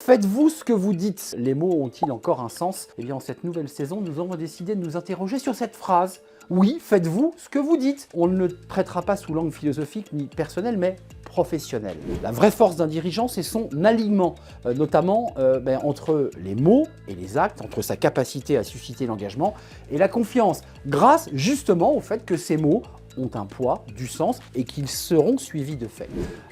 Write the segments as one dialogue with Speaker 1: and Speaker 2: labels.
Speaker 1: Faites-vous ce que vous dites. Les mots ont-ils encore un sens? Eh bien, en cette nouvelle saison, nous avons décidé de nous interroger sur cette phrase. Oui, faites-vous ce que vous dites. On ne le traitera pas sous langue philosophique ni personnelle, mais professionnelle. La vraie force d'un dirigeant, c'est son alignement, notamment entre les mots et les actes, entre sa capacité à susciter l'engagement et la confiance, grâce justement au fait que ces mots ont un poids, du sens et qu'ils seront suivis de faits.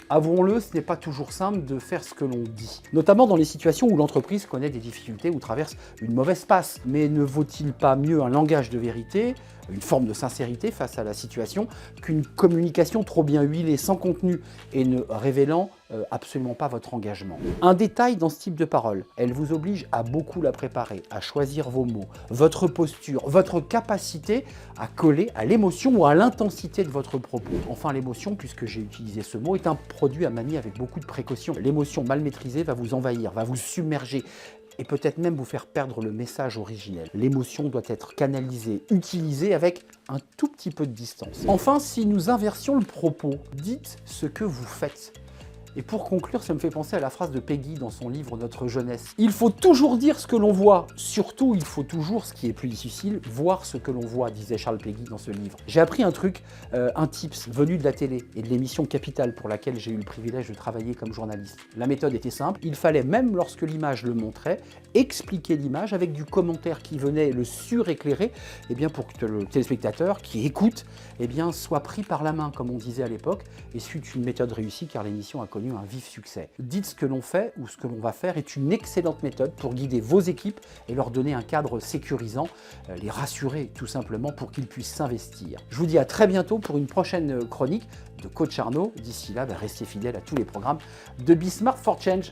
Speaker 1: Avouons-le, ce n'est pas toujours simple de faire ce que l'on dit, notamment dans les situations où l'entreprise connaît des difficultés ou traverse une mauvaise passe. Mais ne vaut-il pas mieux un langage de vérité, une forme de sincérité face à la situation, qu'une communication trop bien huilée, sans contenu et ne révélant absolument pas votre engagement? Un détail dans ce type de parole, elle vous oblige à beaucoup la préparer, à choisir vos mots, votre posture, votre capacité à coller à l'émotion ou à l'intensité de votre propos. Enfin, l'émotion, puisque j'ai utilisé ce mot, est un produit à manier avec beaucoup de précaution. L'émotion mal maîtrisée va vous envahir, va vous submerger et peut-être même vous faire perdre le message originel. L'émotion doit être canalisée, utilisée avec un tout petit peu de distance. Enfin, si nous inversions le propos, dites ce que vous faites. Et pour conclure, ça me fait penser à la phrase de Peggy dans son livre Notre jeunesse. Il faut toujours dire ce que l'on voit. Surtout, il faut toujours, ce qui est plus difficile, voir ce que l'on voit, disait Charles Peggy dans ce livre. J'ai appris un truc, un tips venu de la télé et de l'émission Capital pour laquelle j'ai eu le privilège de travailler comme journaliste. La méthode était simple. Il fallait, même lorsque l'image le montrait, expliquer l'image avec du commentaire qui venait le suréclairer, pour que le téléspectateur qui écoute soit pris par la main, comme on disait à l'époque. Et c'est une méthode réussie car l'émission a connu un vif succès. Dites ce que l'on fait ou ce que l'on va faire est une excellente méthode pour guider vos équipes et leur donner un cadre sécurisant, les rassurer tout simplement pour qu'ils puissent s'investir. Je vous dis à très bientôt pour une prochaine chronique de Coach Arnaud. D'ici là, restez fidèles à tous les programmes de Be Smart for Change.